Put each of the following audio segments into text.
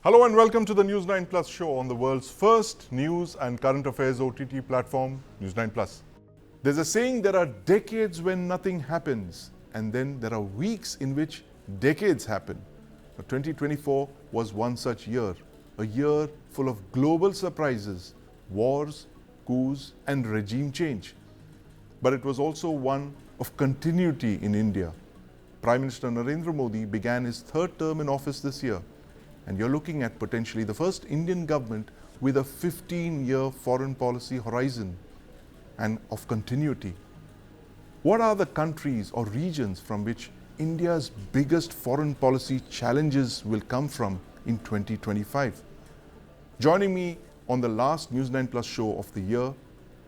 Hello and welcome to the News9 Plus show on the world's first news and current affairs OTT platform, News9 Plus. There's a saying, there are decades when nothing happens, and then there are weeks in which decades happen. 2024 was one such year, a year full of global surprises, wars, coups, and regime change. But it was also one of continuity in India. Prime Minister Narendra Modi began his third term in office this year, and you're looking at potentially the first Indian government with a 15-year foreign policy horizon and of continuity. What are the countries or regions from which India's biggest foreign policy challenges will come from in 2025? Joining me on the last News9 Plus show of the year,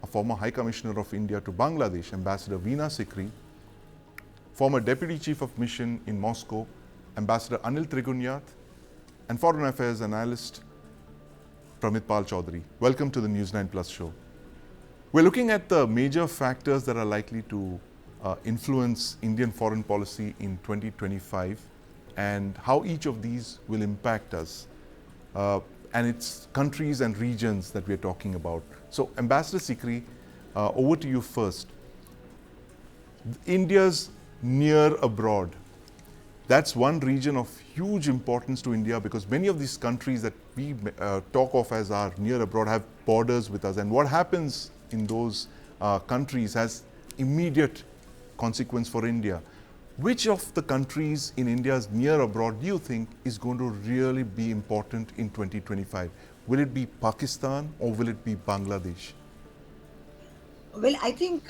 a former High Commissioner of India to Bangladesh, Ambassador Veena Sikri, former Deputy Chief of Mission in Moscow, Ambassador Anil Trigunyat, and Foreign Affairs Analyst Pramit Pal Chaudhary. Welcome to the News9 Plus show. We're looking at the major factors that are likely to influence Indian foreign policy in 2025 and how each of these will impact us and its countries and regions that we're talking about. So, Ambassador Sikri, over to you first. India's near abroad. That's one region of huge importance to India because many of these countries that we talk of as our near abroad have borders with us, and what happens in those countries has immediate consequence for India. Which of the countries in India's near abroad do you think is going to really be important in 2025? Will it be Pakistan or will it be Bangladesh? Well, I think,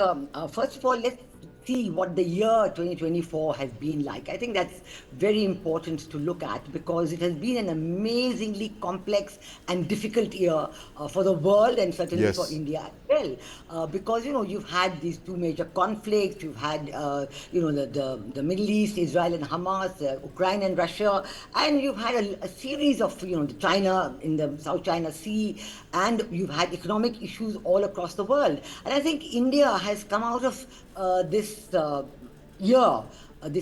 first of all, let's see what the year 2024 has been like. I think that's very important to look at because it has been an amazingly complex and difficult year for the world and certainly for India as well. Because, you've had these two major conflicts, you've had, the Middle East, Israel and Hamas, Ukraine and Russia, and you've had a series of, China in the South China Sea, and you've had economic issues all across the world. And I think India has come out of this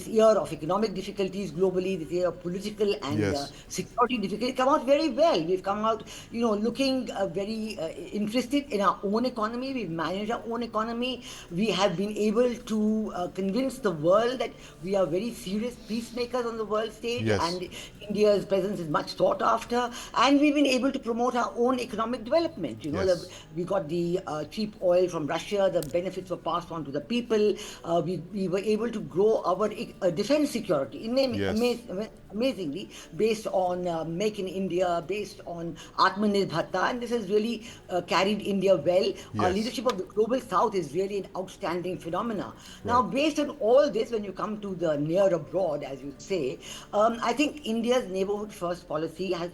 year of economic difficulties globally, this year of political and security difficulties, come out very well. We've come out, looking very interested in our own economy. We've managed our own economy. We have been able to convince the world that we are very serious peacemakers on the world stage, and India's presence is much sought after. And we've been able to promote our own economic development. We got the cheap oil from Russia. The benefits were passed on to the people. We were able to grow our defense security amazingly based on Make in India, based on Atmanirbharta, and this has really carried India well. Our leadership of the global south is really an outstanding phenomena. Now, based on all this, when you come to the near abroad, as you say, I think India's neighborhood first policy has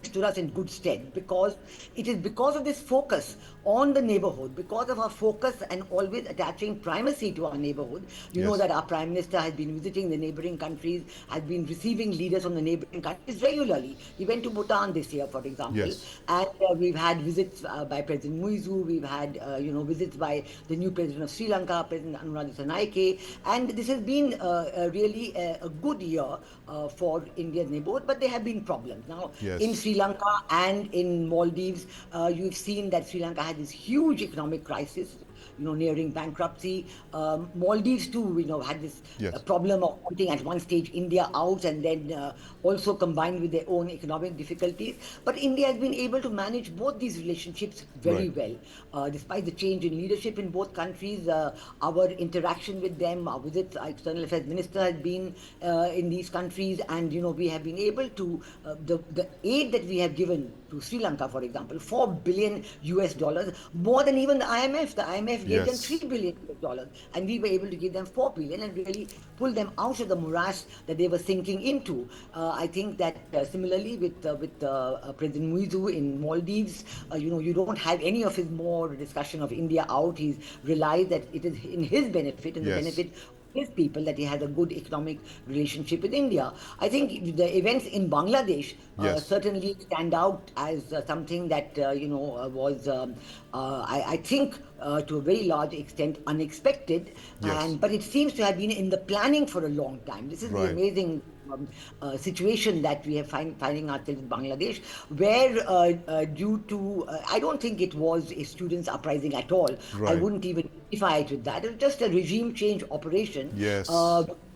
stood us in good stead because it is because of this focus on the neighborhood, because of our focus and always attaching primacy to our neighborhood. You know that our Prime Minister has been visiting the neighboring countries, has been receiving leaders from the neighboring countries regularly. He went to Bhutan this year, for example, and we've had visits by President Muizu, we've had visits by the new President of Sri Lanka, President Anuradha Sanaike, and this has been really a good year for India's neighborhood, but there have been problems. Now, in Sri Lanka and in Maldives, you've seen that Sri Lanka had this huge economic crisis, nearing bankruptcy. Maldives too, had this problem of wanting at one stage India out and then also combined with their own economic difficulties. But India has been able to manage both these relationships very well. Despite the change in leadership in both countries, our interaction with them, our visits, our External Affairs Minister has been in these countries, and we have been able to, the aid that we have given to Sri Lanka, for example, $4 billion, more than even the IMF. The IMF gave them $3 billion, and we were able to give them $4 billion and really pull them out of the morass that they were sinking into. I think that similarly with President Muizu in Maldives, you don't have any of his more discussion of India out. He's realized that it is in his benefit and the benefit his people that he has a good economic relationship with India. I think the events in Bangladesh certainly stand out as something that was, I think, to a very large extent unexpected, but it seems to have been in the planning for a long time. This is the amazing situation that we are finding ourselves in Bangladesh, where due to, I don't think it was a students' uprising at all. I Right. wouldn't even identify it with that. It was just a regime change operation. Yes.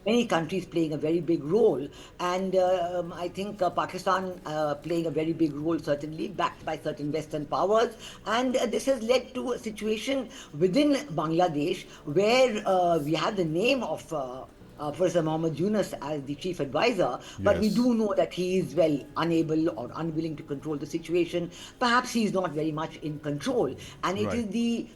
Many countries playing a very big role, and I think Pakistan playing a very big role, certainly backed by certain Western powers, and this has led to a situation within Bangladesh where we have the name of Professor Mohammed Yunus as the chief advisor, but we Yes. do know that he is, well, unable or unwilling to control the situation. Perhaps he is not very much in control, and it Right. is the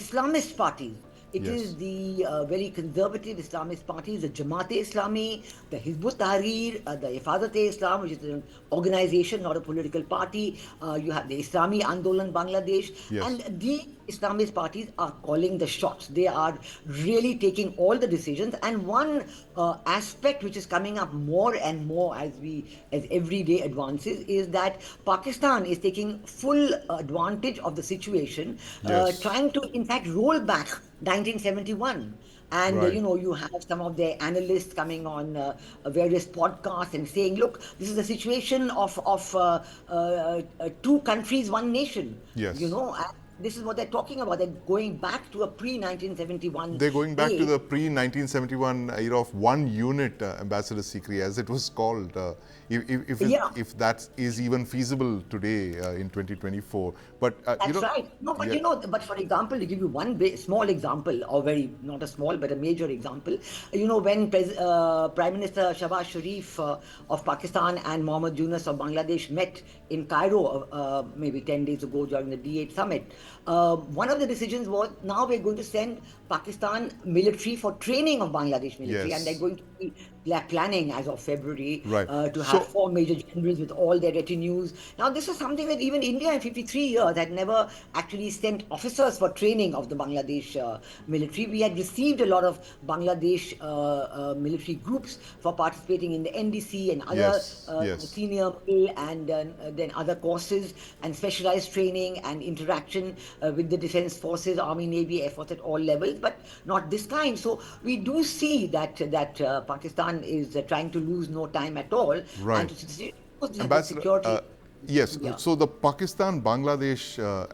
Islamist parties. It is Yes. the very conservative Islamist parties, the Jamaat-e-Islami, the Hizb ut-Tahrir, the Hifazat-e-Islam, which is an organization, not a political party. You have the Islami Andolan Bangladesh, Yes. and the Islamist parties are calling the shots. They are really taking all the decisions. And one aspect which is coming up more and more as every day advances is that Pakistan is taking full advantage of the situation, Yes. trying to in fact roll back 1971. And Right. you have some of their analysts coming on various podcasts and saying, look, this is a situation of two countries, one nation, Yes. and this is what they're talking about. They're going back to a pre-1971 They're going back to age. the pre-1971 era of one unit, Ambassador Sikri, as it was called. Yeah, If that is even feasible today in 2024, but that's right. No, but yeah, but for example, to give you one small example, or very, not a small, but a major example, when Prime Minister Shahbaz Sharif of Pakistan and Mohammed Yunus of Bangladesh met in Cairo maybe 10 days ago during the D8 summit, one of the decisions was, now we're going to send Pakistan military for training of Bangladesh military, and they're yes, going to be planning as of February right. to have So four major generals with all their retinues. Now, this is something that even India in 53 years had never actually sent officers for training of the Bangladesh military. We had received a lot of Bangladesh military groups for participating in the NDC and other yes, yes, senior middle and then other courses and specialized training and interaction with the defense forces, Army, Navy, Air Force at all levels, but not this time. So we do see that Pakistan is trying to lose no time at all, and right. to the Ambassador, security. yes, Yeah. so the Pakistan-Bangladesh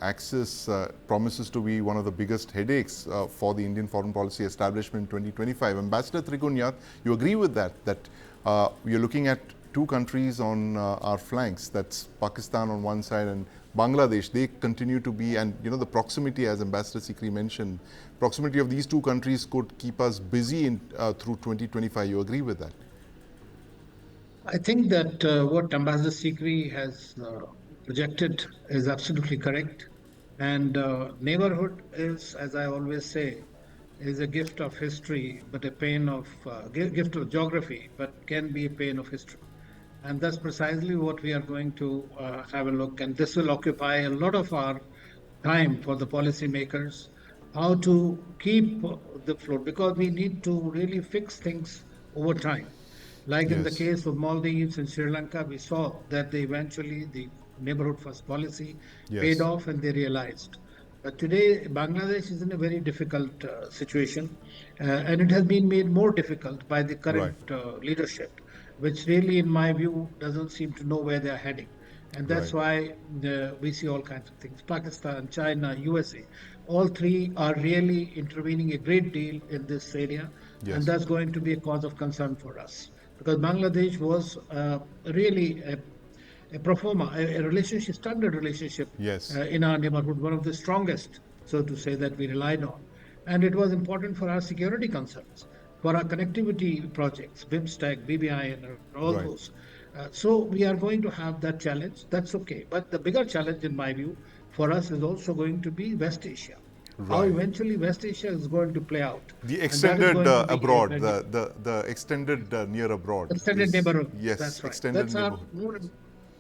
axis promises to be one of the biggest headaches for the Indian foreign policy establishment in 2025. Ambassador Trigunyat, you agree with that we are looking at two countries on our flanks, that's Pakistan on one side and Bangladesh. They continue to be, and the proximity, as Ambassador Sikri mentioned, proximity of these two countries could keep us busy through 2025. You agree with that? I think that what Ambassador Sikri has projected is absolutely correct. And neighborhood is, as I always say, is a gift of history, but a pain of gift of geography, but can be a pain of history. And that's precisely what we are going to have a look. And this will occupy a lot of our time for the policymakers, how to keep the flow, because we need to really fix things over time. Like in the Yes, case of Maldives and Sri Lanka, we saw that the neighborhood first policy paid yes, off and they realized. But today, Bangladesh is in a very difficult situation, and it has been made more difficult by the current right, leadership, which really, in my view, doesn't seem to know where they're heading. And that's right, why we see all kinds of things. Pakistan, China, USA, all three are really intervening a great deal in this area, and yes, that's going to be a cause of concern for us because Bangladesh was really a pro forma, a relationship, standard relationship yes, in our neighborhood, one of the strongest, so to say, that we relied on. And it was important for our security concerns, for our connectivity projects, BIMSTEC, BBI, and all right, those. So we are going to have that challenge. That's okay. But the bigger challenge, in my view, for us is also going to be West Asia. How right. eventually West Asia is going to play out. The And that is extended going to be a abroad, very the extended near abroad extended is, neighborhood. yes, That's right. extended neighborhood.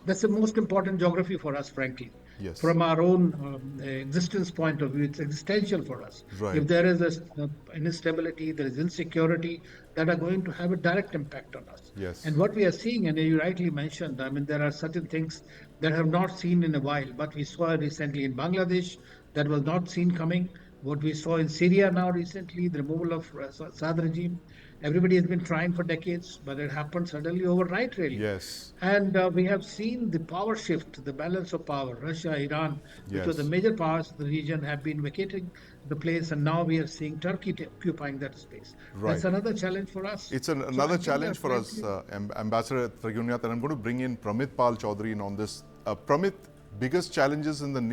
That's the most important geography for us, frankly. Yes, From our own existence point of view, it's existential for us. right, If there is an instability, there is insecurity that are going to have a direct impact on us. And yes, what we are seeing, and you rightly mentioned, I mean, there are certain things that have not seen in a while, but we saw recently in Bangladesh that was not seen coming. what we saw in Syria now recently, the removal of Assad regime. Everybody has been trying for decades, but it happened suddenly overnight, really. Yes. And we have seen the power shift, the balance of power. Russia, Iran, which were the Yes. major powers of the region, have been vacating the place, and now we are seeing Turkey occupying that space. That's Right. another challenge for us. It's So I another think there are challenge for us, plenty. Ambassador Tragyunyat, and I'm going to bring in Pramit Pal Chaudhary in on this. Pramit, biggest challenges in the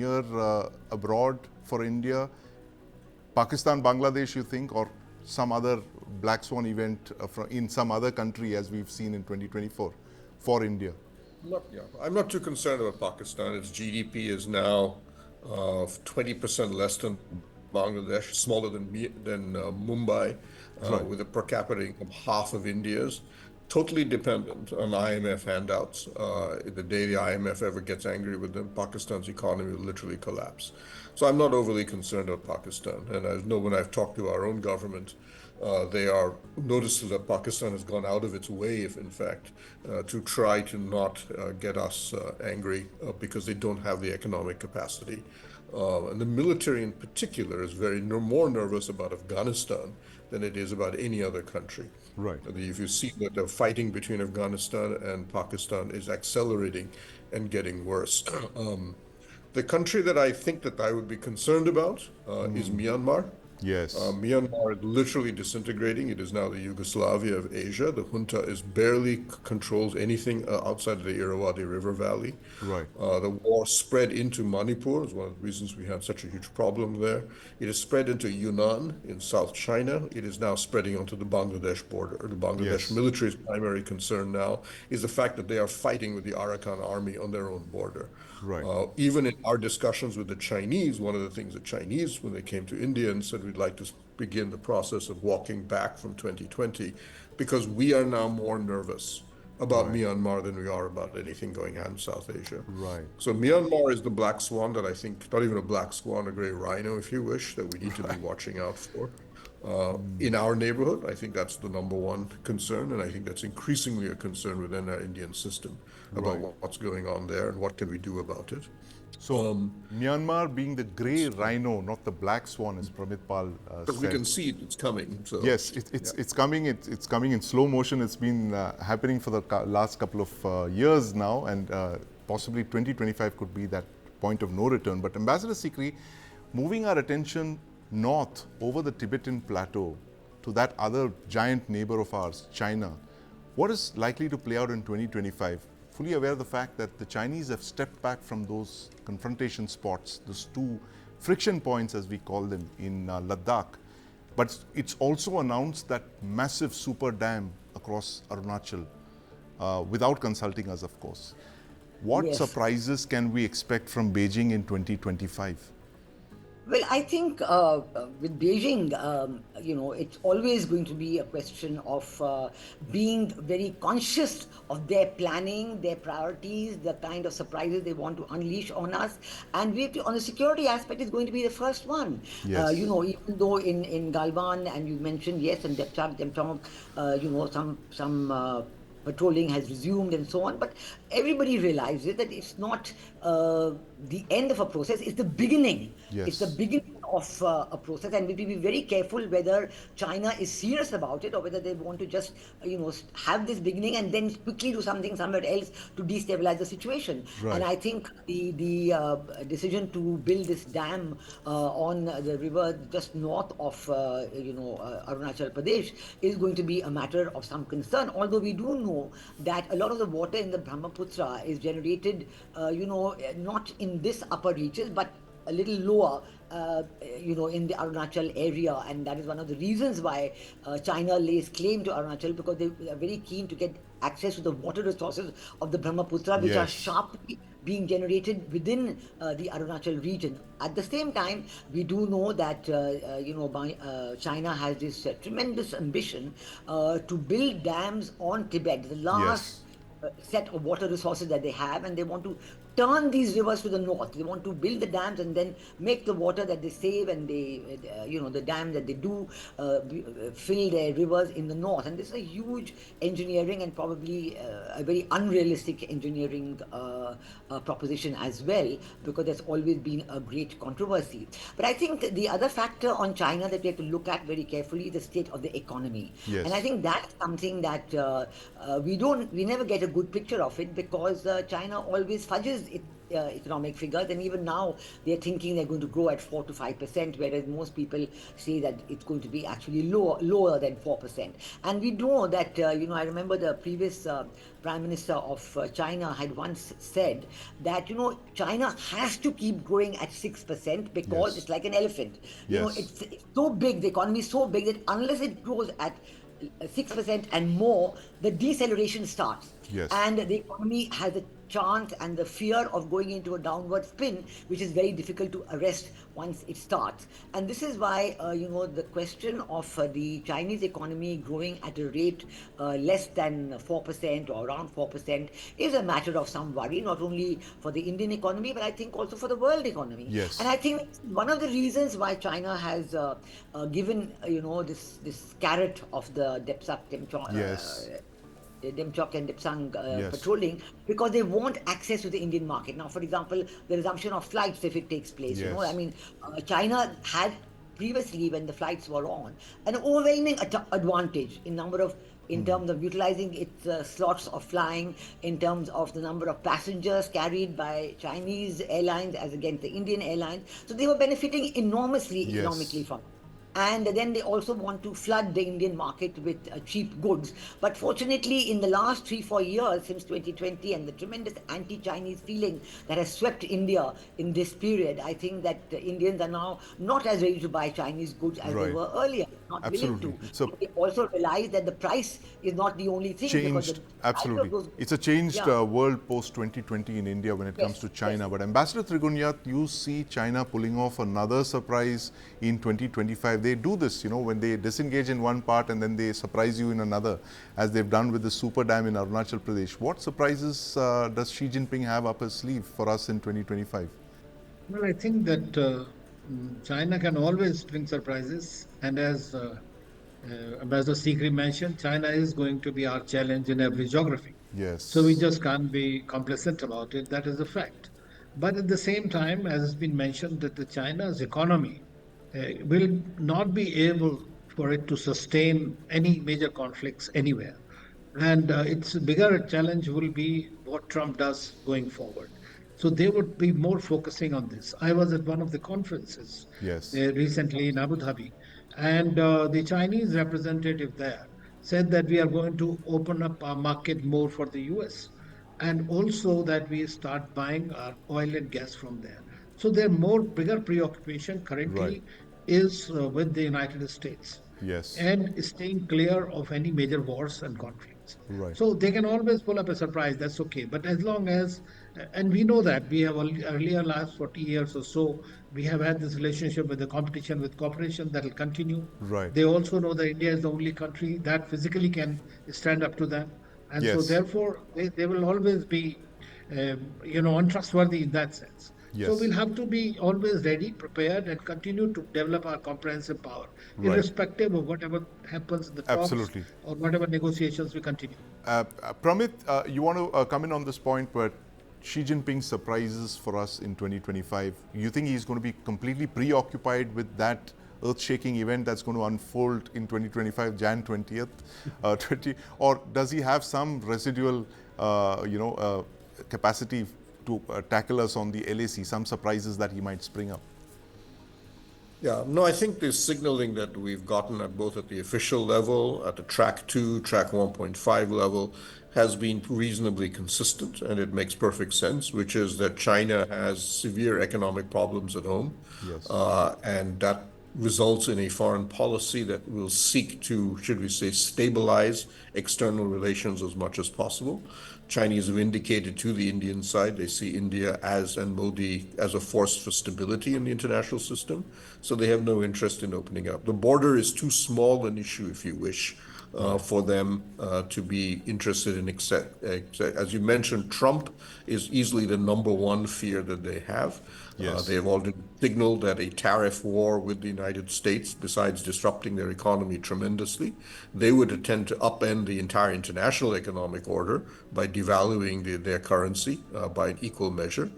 near abroad for India, Pakistan, Bangladesh, you think, or some other black swan event in some other country as we've seen in 2024 for India? I'm not too concerned about Pakistan. Its GDP is now 20% less than Bangladesh, smaller than Mumbai, Right. with a per capita income half of India's. Totally dependent on IMF handouts. The day the IMF ever gets angry with them, Pakistan's economy will literally collapse. So I'm not overly concerned about Pakistan. And I know when I've talked to our own government, they are noticing that Pakistan has gone out of its way, if in fact, to try to not get us angry because they don't have the economic capacity. And the military in particular is more nervous about Afghanistan than it is about any other country. Right. If you see that the fighting between Afghanistan and Pakistan is accelerating and getting worse. The country that I think that I would be concerned about is Myanmar. Yes. Myanmar is literally disintegrating. It is now the Yugoslavia of Asia. The junta is barely controls anything outside of the Irrawaddy River Valley. Right. The war spread into Manipur. Is one of the reasons we had such a huge problem there. It has spread into Yunnan in South China. It is now spreading onto the Bangladesh border. The Bangladesh Yes. military's primary concern now is the fact that they are fighting with the Arakan army on their own border. Right. Even in our discussions with the Chinese, one of the things the Chinese, when they came to India and said we'd like to begin the process of walking back from 2020, because we are now more nervous about Myanmar than we are about anything going on in South Asia. Right. So Myanmar is the black swan that I think, not even a black swan, a gray rhino, if you wish, that we need to be watching out for. In our neighborhood, I think that's the number one concern, and I think that's increasingly a concern within our Indian system about what's going on there and what can we do about it. So Myanmar being the grey rhino, not the black swan, as Pramit Pal Because we said. can see it's coming. So Yes, it's coming. It's coming in slow motion. It's been happening for the last couple of years now, and possibly 2025 could be that point of no return. But Ambassador Sikri, moving our attention north over the Tibetan plateau to that other giant neighbor of ours, China, what is likely to play out in 2025? Fully aware of the fact that the Chinese have stepped back from those confrontation spots, those two friction points as we call them in Ladakh. But it's also announced that massive super dam across Arunachal without consulting us, of course. What Yes. surprises can we expect from Beijing in 2025? Well, I think with Beijing, it's always going to be a question of being very conscious of their planning, their priorities, the kind of surprises they want to unleash on us. And we have to, on the security aspect, is going to be the first one. Yes. Even though in Galwan, and you mentioned, yes, and Demchong, some patrolling has resumed and so on, but everybody realizes that it's not the end of a process, it's the beginning. Yes. It's the beginning of a process, and we will be very careful whether China is serious about it or whether they want to just, have this beginning and then quickly do something somewhere else to destabilize the situation. Right. And I think the decision to build this dam on the river just north of, Arunachal Pradesh is going to be a matter of some concern. Although we do know that a lot of the water in the Brahmaputra is generated, not in this upper reaches, but a little lower, in the Arunachal area, and that is one of the reasons why China lays claim to Arunachal, because they are very keen to get access to the water resources of the Brahmaputra, which are Yes. sharply being generated within the Arunachal region. At the same time, we do know that China has this tremendous ambition to build dams on Tibet, the last set of water resources that they have, and they want to turn these rivers to the north. They want to build the dams and then make the water that they save and the dams that they do fill their rivers in the north. And this is a huge engineering and probably a very unrealistic engineering proposition as well, because there's always been a great controversy. But I think the other factor on China that we have to look at very carefully is the state of the economy. Yes. And I think that's something that we never get a good picture of it, because China always fudges economic figures, and even now they're thinking they're going to grow at 4 to 5%, whereas most people say that it's going to be actually lower than 4%. And we know that I remember the previous Prime Minister of China had once said that China has to keep growing at 6% because Yes. it's like an elephant. Yes. It's so big, the economy is so big that unless it grows at 6% and more, the deceleration starts. Yes. And the economy has a chance and the fear of going into a downward spin, which is very difficult to arrest once it starts. And this is why, the question of the Chinese economy growing at a rate less than 4% or around 4% is a matter of some worry, not only for the Indian economy, but I think also for the world economy. Yes. And I think one of the reasons why China has given, this carrot of the Depsak Yes. Demchok and Dipsang Yes. patrolling, because they want access to the Indian market. Now, for example, the resumption of flights, if it takes place, Yes. I mean, China had previously, when the flights were on, an overwhelming advantage in terms of utilizing its slots of flying, in terms of the number of passengers carried by Chinese airlines as against the Indian airlines. So they were benefiting enormously Yes. economically from it. And then they also want to flood the Indian market with cheap goods. But fortunately, in the last 3-4 years, since 2020, and the tremendous anti-Chinese feeling that has swept India in this period, I think that Indians are now not as ready to buy Chinese goods as Right. they were earlier. Not Absolutely. willing to. So- They also realize that the price is not the only thing. because Changed, the value of absolutely. those- It's a changed Yeah. world post 2020 in India when it comes Yes, to China. yes. But Ambassador Trigunyat, you see China pulling off another surprise in 2025. They do this, when they disengage in one part and then they surprise you in another, as they've done with the super dam in Arunachal Pradesh. What surprises does Xi Jinping have up his sleeve for us in 2025? Well, I think that China can always bring surprises. And as Ambassador Sikri mentioned, China is going to be our challenge in every geography. Yes. So we just can't be complacent about it. That is a fact. But at the same time, as has been mentioned, that the China's economy will not be able for it to sustain any major conflicts anywhere. And its bigger challenge will be what Trump does going forward. So they would be more focusing on this. I was at one of the conferences Yes. recently in Abu Dhabi, and the Chinese representative there said that we are going to open up our market more for the US, and also that we start buying our oil and gas from there. So their more bigger preoccupation currently Right. is with the United States Yes. and staying clear of any major wars and conflicts. Right. So they can always pull up a surprise, that's okay. But as long as, and we know that we have earlier last 40 years or so, we have had this relationship with the competition with cooperation that will continue. Right. They also know that India is the only country that physically can stand up to them. And so Yes. therefore, they will always be, untrustworthy in that sense. Yes. So we'll have to be always ready, prepared, and continue to develop our comprehensive power, Right. irrespective of whatever happens in the talks Absolutely. or whatever negotiations we continue. Pramit, you want to come in on this point, but Xi Jinping surprises for us in 2025. You think he's going to be completely preoccupied with that earth-shaking event that's going to unfold in 2025, Jan 20th, 20, or does he have some residual, capacity to tackle us on the LAC, some surprises that he might spring up? Yeah, no, I think the signaling that we've gotten at both at the official level, at the track 2, track 1.5 level, has been reasonably consistent, and it makes perfect sense, which is that China has severe economic problems at home. Yes. And that results in a foreign policy that will seek to, should we say, stabilize external relations as much as possible. Chinese have indicated to the Indian side they see India and Modi as a force for stability in the international system, so they have no interest in opening up. The border is too small an issue, if you wish, for them to be interested in as you mentioned, Trump is easily the number one fear that they have. Yes. They've already signaled that a tariff war with the United States, besides disrupting their economy tremendously, they would attempt to upend the entire international economic order by devaluing their currency by an equal measure.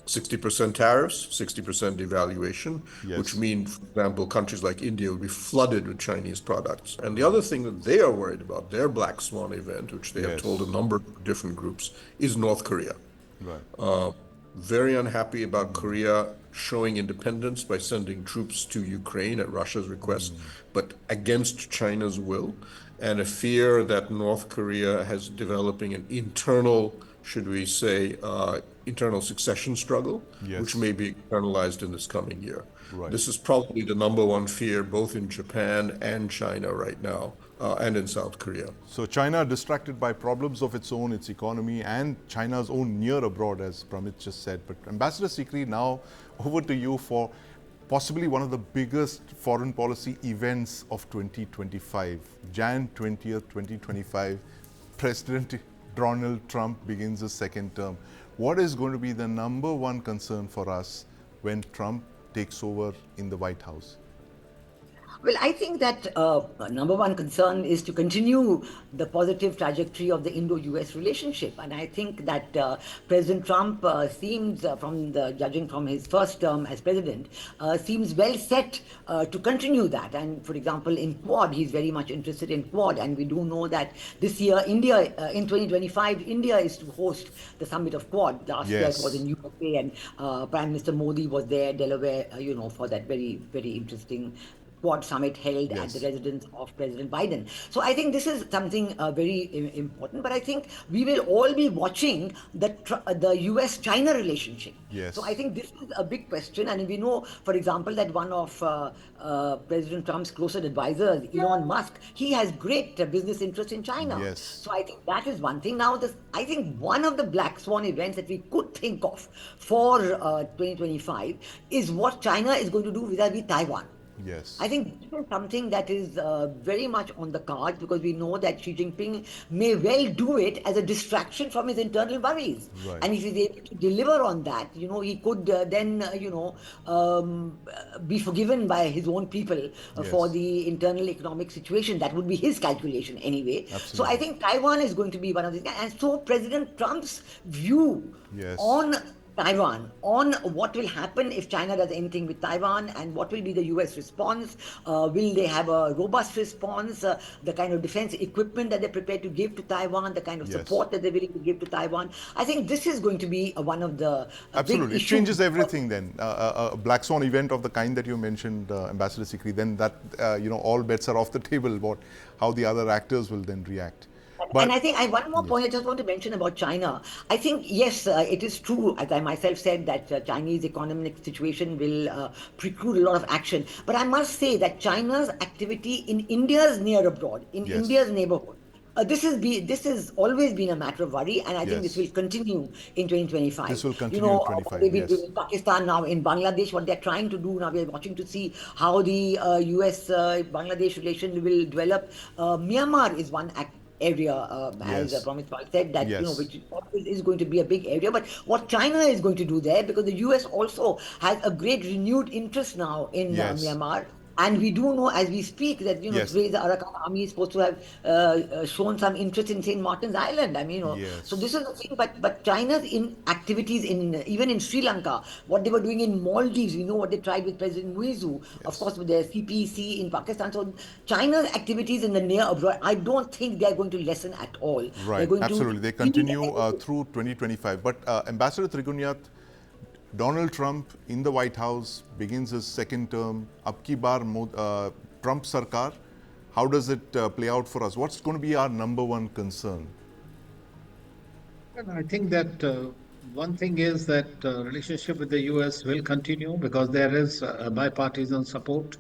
60% tariffs, 60% devaluation, which Yes. mean, for example, countries like India will be flooded with Chinese products. And the other thing that they are worried about, their black swan event, which they have told a Yes. number of different groups, is North Korea. Right. Very unhappy about Korea showing independence by sending troops to Ukraine at Russia's request, but against China's will, and a fear that North Korea has developing an internal, should we say, internal succession struggle, which Yes. may be internalized in this coming year. Right. This is probably the number one fear both in Japan and China right now, and in South Korea. So China distracted by problems of its own, its economy, and China's own near abroad, as Pramit just said. But Ambassador Sikri, now over to you for possibly one of the biggest foreign policy events of 2025. Jan 20th, 2025, President Donald Trump begins his second term. What is going to be the number one concern for us when Trump takes over in the White House? Well, I think that number one concern is to continue the positive trajectory of the Indo-US relationship, and I think that President Trump seems, judging from his first term as president, seems well set to continue that. And for example, in Quad, he's very much interested in Quad, and we do know that this year, India in 2025, India is to host the summit of Quad. Last year it was in USA, and Prime Minister Modi was there, Delaware, for that very, very interesting Quad summit held at the residence of President Biden. So I think this is something very important. But I think we will all be watching the US-China relationship. Yes. So I think this is a big question. And we know, for example, that one of President Trump's closest advisors, Elon Musk, he has great business interests in China. Yes. So I think that is one thing. Now, I think one of the black swan events that we could think of for 2025 is what China is going to do vis-a-vis Taiwan. Yes. I think this is something that is very much on the cards, because we know that Xi Jinping may well do it as a distraction from his internal worries. Right. And if he's able to deliver on that, he could then, be forgiven by his own people for the internal economic situation. That would be his calculation anyway. Absolutely. So I think Taiwan is going to be one of these. And so President Trump's view on Taiwan, on what will happen if China does anything with Taiwan, and what will be the US response. Will they have a robust response? The kind of defense equipment that they're prepared to give to Taiwan, the kind of support that they're willing to give to Taiwan. I think this is going to be one of the Absolutely. big It changes everything then. A black swan event of the kind that you mentioned, Ambassador Sikri, then that, all bets are off the table about how the other actors will then react. And I think one more point I just want to mention about China. I think, yes, it is true, as I myself said, that Chinese economic situation will preclude a lot of action. But I must say that China's activity in India's near abroad, in India's neighborhood, this has always been a matter of worry, and I think this will continue in 2025. This will continue in 2025, they've been doing in Pakistan now, in Bangladesh, what they're trying to do now, we're watching to see how the US-Bangladesh relation will develop. Myanmar is one area, as Pramit said, that which is going to be a big area. But what China is going to do there, because the US also has a great renewed interest now in Myanmar. And we do know as we speak that, today the Arakan army is supposed to have shown some interest in St. Martin's Island. So this is the thing. But China's activities even in Sri Lanka, what they were doing in Maldives, we know what they tried with President Muizu, of course with their CPC in Pakistan. So China's activities in the near abroad, I don't think they're going to lessen at all. Right, absolutely. They continue through 2025. But Ambassador Trigunyat, Donald Trump in the White House begins his second term. Ab ki baar Trump Sarkar. How does it play out for us? What's going to be our number one concern? Well, I think that one thing is that relationship with the US will continue, because there is bipartisan support,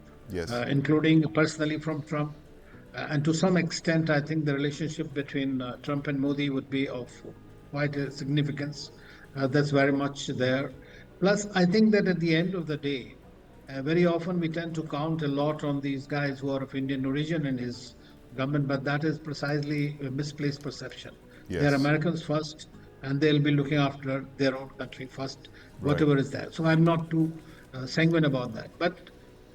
including personally from Trump. And to some extent, I think the relationship between Trump and Modi would be of quite a significance. That's very much there. Plus, I think that at the end of the day, very often we tend to count a lot on these guys who are of Indian origin in his government, but that is precisely a misplaced perception. They are Yes. Americans first, and they'll be looking after their own country first, Right. whatever is there. So I'm not too sanguine about that. But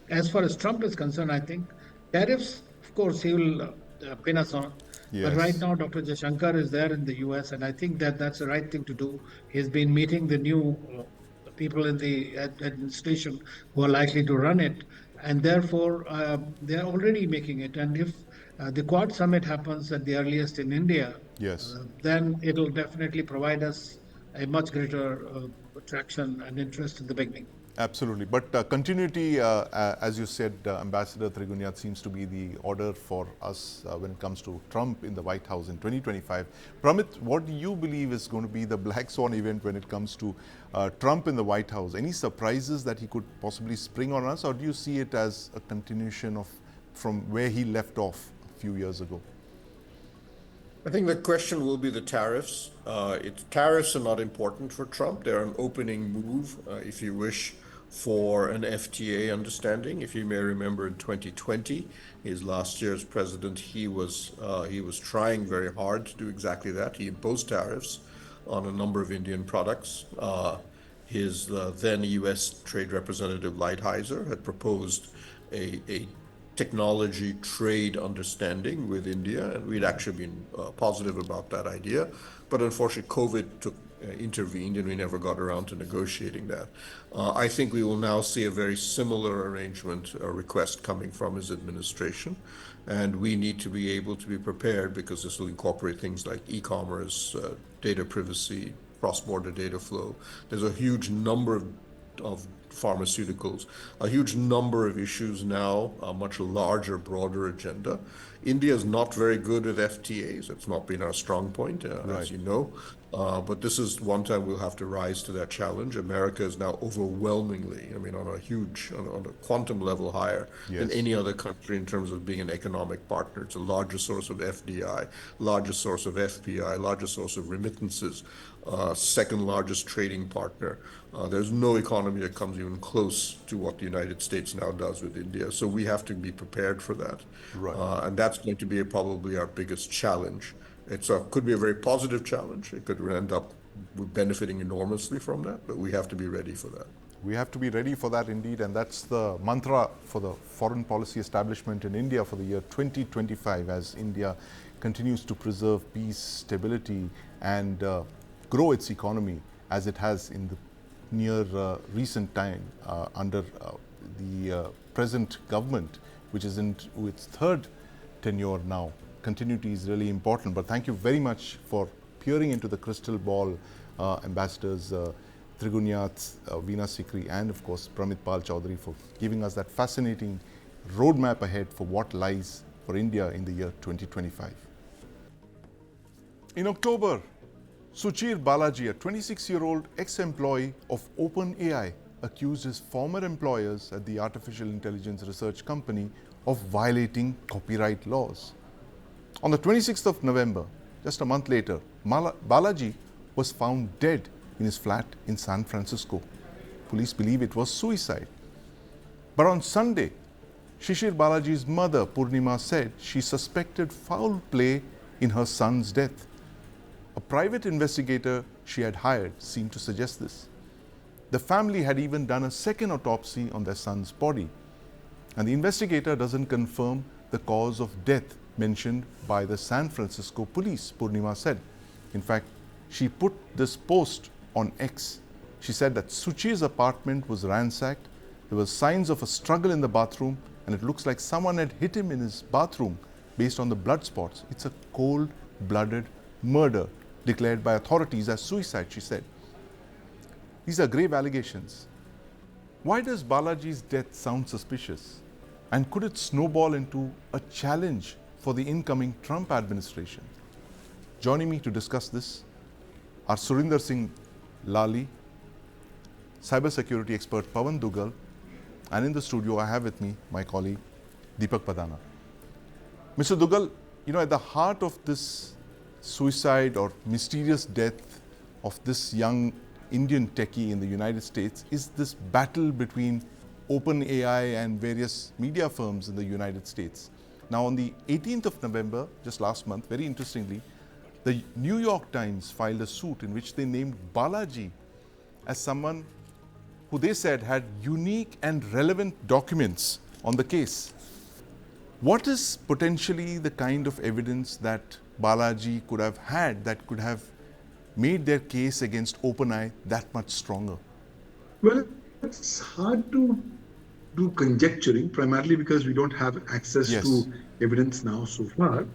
as far as Trump is concerned, I think tariffs, of course, he will pin us on. But right Yes. now, Dr. Jaishankar is there in the US, and I think that that's the right thing to do. He's been meeting the new people in the administration who are likely to run it, and therefore they're already making it. And if the Quad Summit happens at the earliest in India, Yes. then it'll definitely provide us a much greater attraction and interest in the beginning. Absolutely. But continuity, as you said, Ambassador Trigunyat, seems to be the order for us when it comes to Trump in the White House in 2025. Pramit, what do you believe is going to be the black swan event when it comes to Trump in the White House? Any surprises that he could possibly spring on us, or do you see it as a continuation of from where he left off a few years ago? I think the question will be the tariffs. Tariffs are not important for Trump. They're an opening move, if you wish, for an FTA understanding. If you may remember, in 2020, his last year as president, he was trying very hard to do exactly that. He imposed tariffs on a number of Indian products. His then U.S. Trade Representative Lighthizer had proposed a technology trade understanding with India, and we'd actually been positive about that idea. But unfortunately, COVID intervened, and we never got around to negotiating that. I think we will now see a very similar arrangement request coming from his administration, and we need to be able to be prepared because this will incorporate things like e-commerce, data privacy, cross-border data flow. There's a huge number of pharmaceuticals, a huge number of issues now, a much larger, broader agenda. India is not very good at FTAs. It's not been our strong point, Right. as you know. But this is one time we'll have to rise to that challenge. America is now overwhelmingly, I mean, on a quantum level higher than Yes. any other country in terms of being an economic partner. It's the largest source of FDI, largest source of FPI, largest source of remittances, second largest trading partner. There's no economy that comes even close to what the United States now does with India. So we have to be prepared for that. Right. And that's going to be probably our biggest challenge. It could be a very positive challenge. It could end up benefiting enormously from that, but we have to be ready for that. We have to be ready for that indeed, and that's the mantra for the foreign policy establishment in India for the year 2025, as India continues to preserve peace, stability, and grow its economy as it has in the near recent time under the present government, which is in its third tenure now. Continuity is really important, but thank you very much for peering into the crystal ball, Ambassadors Trigunyat, Veena Sikri, and of course Pramit Pal Chaudhary, for giving us that fascinating roadmap ahead for what lies for India in the year 2025. In October, Suchir Balaji, a 26-year-old ex-employee of OpenAI, accused his former employers at the artificial intelligence research company of violating copyright laws. On the 26th of November, just a month later, Balaji was found dead in his flat in San Francisco. Police believe it was suicide. But on Sunday, Shishir Balaji's mother, Purnima, said she suspected foul play in her son's death. A private investigator she had hired seemed to suggest this. The family had even done a second autopsy on their son's body, and the investigator doesn't confirm the cause of death mentioned by the San Francisco police, Purnima said. In fact, she put this post on X. She said that Suchi's apartment was ransacked. There were signs of a struggle in the bathroom, and it looks like someone had hit him in his bathroom based on the blood spots. It's a cold-blooded murder declared by authorities as suicide, she said. These are grave allegations. Why does Balaji's death sound suspicious? And could it snowball into a challenge for the incoming Trump administration? Joining me to discuss this are Surinder Singh Lali, cybersecurity expert Pawan Dugal, and in the studio I have with me my colleague Deepak Padana. Mr. Dugal, at the heart of this suicide or mysterious death of this young Indian techie in the United States is this battle between OpenAI and various media firms in the United States. Now, on the 18th of November, just last month, very interestingly, the New York Times filed a suit in which they named Balaji as someone who they said had unique and relevant documents on the case. What is potentially the kind of evidence that Balaji could have had that could have made their case against OpenAI that much stronger? Well, it's hard to do conjecturing, primarily because we don't have access Yes. to evidence now so far.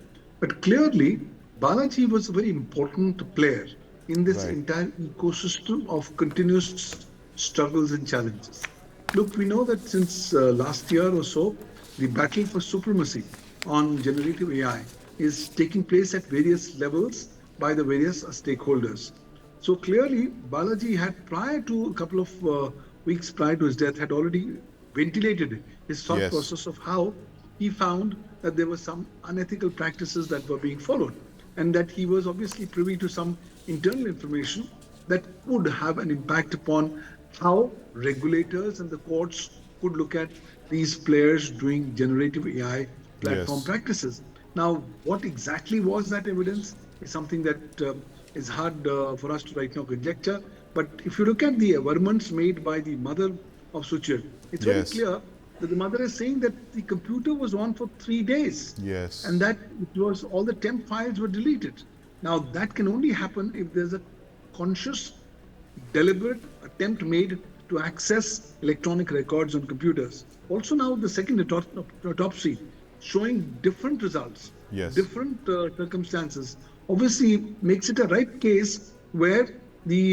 But clearly, Balaji was a very important player in this Right. entire ecosystem of continuous struggles and challenges. Look, we know that since last year or so, the battle for supremacy on generative AI is taking place at various levels by the various stakeholders. So clearly, Balaji had, prior to a couple of weeks prior to his death, had already ventilated his thought Yes. process of how he found that there were some unethical practices that were being followed, and that he was obviously privy to some internal information that could have an impact upon how regulators and the courts could look at these players doing generative AI platform Yes. practices. Now, what exactly was that evidence is something that is hard for us to right now conjecture. But if you look at the averments made by the mother of Suchir, it's very Yes. clear that the mother is saying that the computer was on for 3 days. Yes. And that it was all the temp files were deleted. Now, that can only happen if there's a conscious, deliberate attempt made to access electronic records on computers. Also, now the second autopsy showing different results, Yes. different circumstances, obviously makes it a right case where the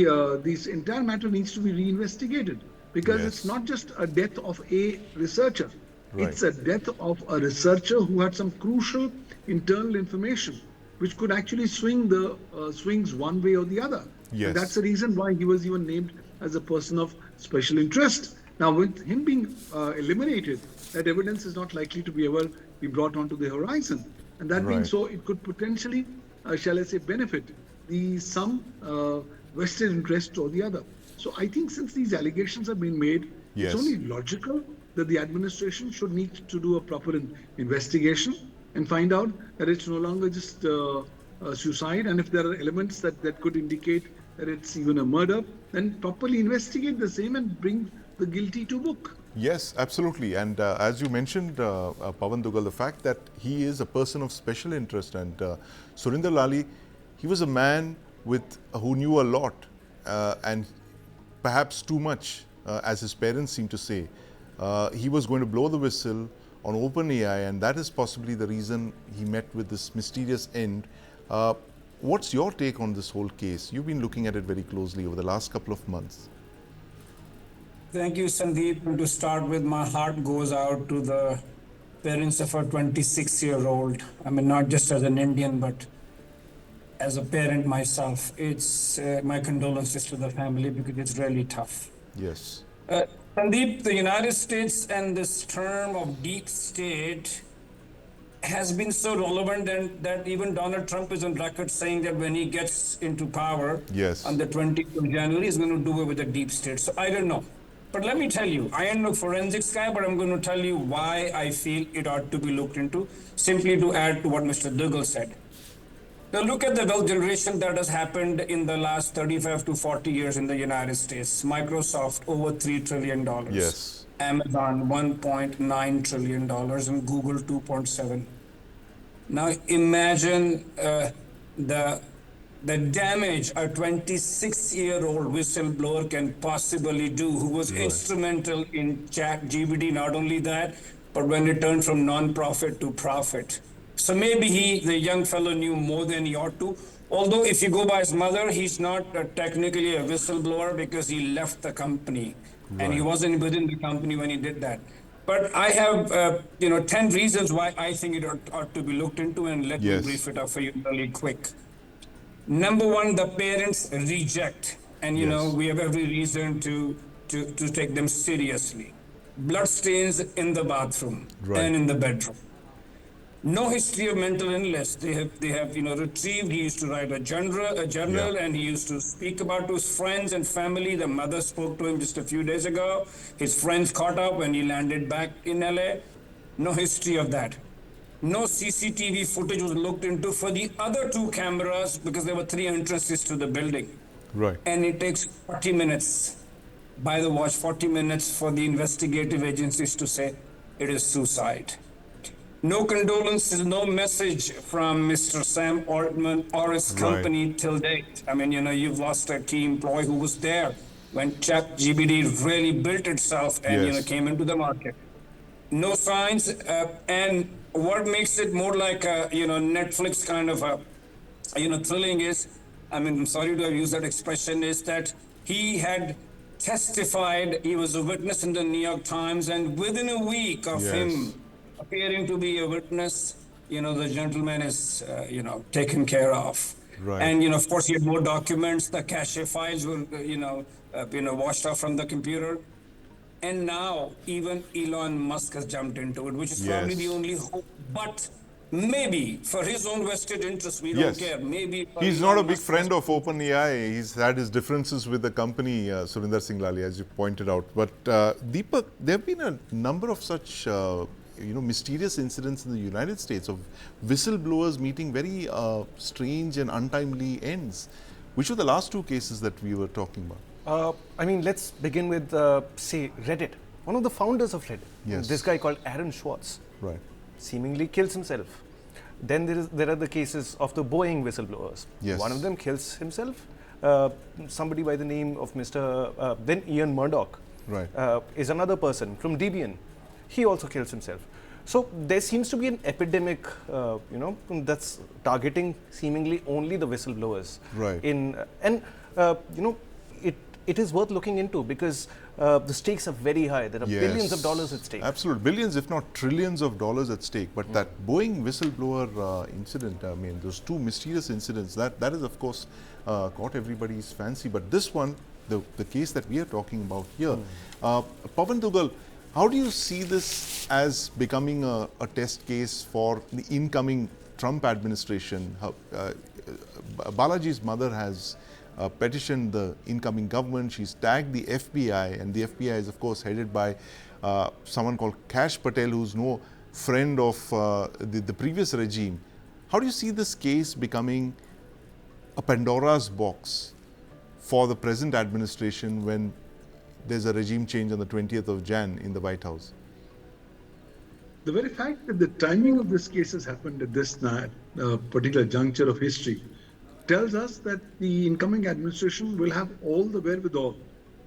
this entire matter needs to be reinvestigated, because Yes. it's not just a death of a researcher. Right. It's a death of a researcher who had some crucial internal information which could actually swing the swings one way or the other. Yes. And that's the reason why he was even named as a person of special interest. Now, with him being eliminated, that evidence is not likely to be ever be brought onto the horizon. And that being Right. so, it could potentially, shall I say, benefit the some vested interest or the other. So I think since these allegations have been made, Yes. it's only logical that the administration should need to do a proper investigation and find out that it's no longer just suicide. And if there are elements that could indicate that it's even a murder, then properly investigate the same and bring the guilty to book. Yes, absolutely. And as you mentioned, Pawan Dugal, the fact that he is a person of special interest, and Surinder Lali, he was a man who knew a lot and perhaps too much, as his parents seem to say. He was going to blow the whistle on OpenAI, and that is possibly the reason he met with this mysterious end. What's your take on this whole case? You've been looking at it very closely over the last couple of months. Thank you, Sandeep. And to start with, my heart goes out to the parents of a 26-year-old. I mean, not just as an Indian, but as a parent myself. It's my condolences to the family, because it's really tough. Yes. Sandeep, the United States and this term of deep state has been so relevant, and that even Donald Trump is on record saying that when he gets into power Yes. on the 20th of January, he's going to do it with the deep state. So I don't know. But let me tell you, I am no forensics guy, but I'm going to tell you why I feel it ought to be looked into, simply to add to what Mr. Dugal said. Now look at the wealth generation that has happened in the last 35 to 40 years in the United States. Microsoft, over $3 trillion. Yes. Amazon, $1.9 trillion, and Google, 2.7. Now imagine the damage a 26-year-old whistleblower can possibly do, who was instrumental in ChatGPT. Not only that, but when it turned from non-profit to profit. So maybe the young fellow knew more than he ought to. Although if you go by his mother, he's not technically a whistleblower, because he left the company. And he wasn't within the company when he did that. But I have 10 reasons why I think it ought to be looked into, and let me brief it up for you really quick. Number one, the parents reject, and we have every reason to take them seriously. Bloodstains in the bathroom and in the bedroom. No history of mental illness. They have retrieved. He used to write a journal, and he used to speak about to his friends and family. The mother spoke to him just a few days ago. His friends caught up when he landed back in LA. No history of that. No CCTV footage was looked into for the other two cameras because there were three entrances to the building. Right. And it takes 40 minutes, by the watch, 40 minutes for the investigative agencies to say it is suicide. No condolences, no message from Mr. Sam Altman or his company till date. I mean, you've lost a key employee who was there when ChatGPT really built itself and, Yes. came into the market. No signs, and what makes it more like a, Netflix kind of a, thrilling is, I mean, I'm sorry to have used that expression, is that he had testified, he was a witness in the New York Times, and within a week of him appearing to be a witness, the gentleman is, taken care of. Right. And, of course, he had more documents, the cache files were, washed off from the computer. And now even Elon Musk has jumped into it, which is probably the only hope. But maybe for his own vested interest, we don't care. Maybe he's not a big friend of OpenAI. He's had his differences with the company, Surinder Singh Lali, as you pointed out. But Deepak, there have been a number of such mysterious incidents in the United States of whistleblowers meeting very strange and untimely ends. Which were the last two cases that we were talking about? I mean, let's begin with, say, Reddit. One of the founders of Reddit, this guy called Aaron Swartz, seemingly kills himself. Then there are the cases of the Boeing whistleblowers. One of them kills himself. Somebody by the name of then Ian Murdoch is another person from Debian. He also kills himself. So there seems to be an epidemic, that's targeting seemingly only the whistleblowers. It is worth looking into because the stakes are very high. There are billions of dollars at stake. Absolutely. Billions, if not trillions of dollars at stake. But that Boeing whistleblower incident, I mean, those two mysterious incidents, that is, of course, caught everybody's fancy. But this one, the case that we are talking about here, Pavan Dugal, how do you see this as becoming a test case for the incoming Trump administration? Balaji's mother has petitioned the incoming government. She's tagged the FBI, and the FBI is, of course, headed by someone called Kash Patel, who's no friend of the previous regime. How do you see this case becoming a Pandora's box for the present administration when there's a regime change on the 20th of Jan in the White House? The very fact that the timing of this case has happened at this particular juncture of history tells us that the incoming administration will have all the wherewithal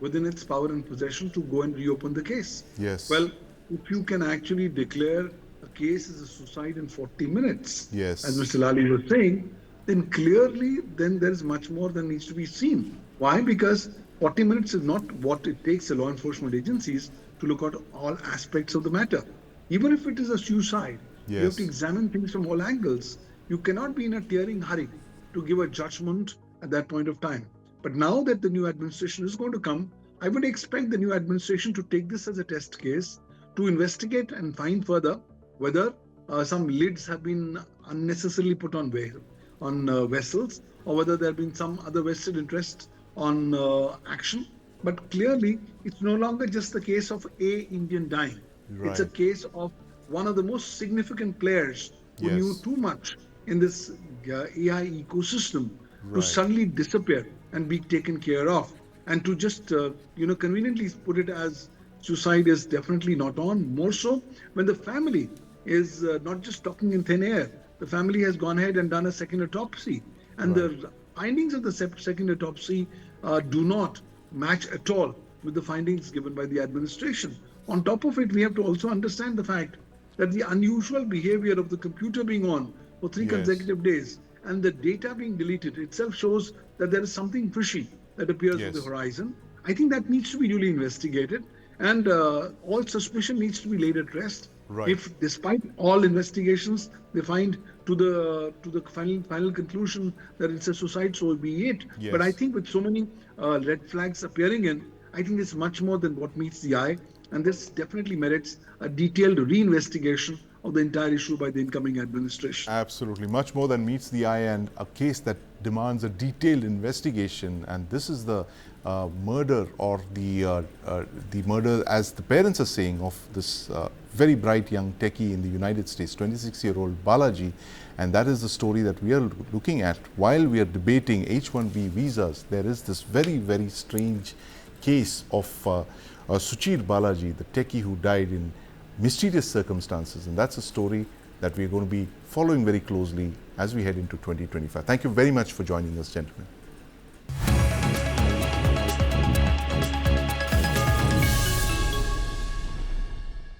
within its power and possession to go and reopen the case. Well, if you can actually declare a case as a suicide in 40 minutes, as Mr. Lali was saying, then clearly there is much more that needs to be seen. Why? Because 40 minutes is not what it takes the law enforcement agencies to look at all aspects of the matter. Even if it is a suicide, you have to examine things from all angles. You cannot be in a tearing hurry to give a judgment at that point of time. But now that the new administration is going to come, I would expect the new administration to take this as a test case, to investigate and find further whether some lids have been unnecessarily put on vessels, or whether there have been some other vested interests on action. But clearly, it's no longer just the case of a Indian dying. It's a case of one of the most significant players who knew too much in this AI ecosystem to suddenly disappear and be taken care of. And to just, conveniently put it as suicide is definitely not on. More so when the family is not just talking in thin air. The family has gone ahead and done a second autopsy. And the findings of the second autopsy do not match at all with the findings given by the administration. On top of it, we have to also understand the fact that the unusual behavior of the computer being on for 3 consecutive days and the data being deleted itself shows that there is something fishy that appears on the horizon. I think that needs to be duly investigated, and all suspicion needs to be laid at rest. If, despite all investigations, they find to the final conclusion that it's a suicide, so be it. But I think with so many red flags appearing in, I think it's much more than what meets the eye, and this definitely merits a detailed reinvestigation of the entire issue by the incoming administration. Absolutely, much more than meets the eye, and a case that demands a detailed investigation. And this is the murder, or the murder, as the parents are saying, of this very bright young techie in the United States, 26-year-old Balaji. And that is the story that we are looking at while we are debating H-1B visas. There is this very, very strange case of Suchir Balaji, the techie who died in mysterious circumstances, and that's a story that we're going to be following very closely as we head into 2025. Thank you very much for joining us, gentlemen.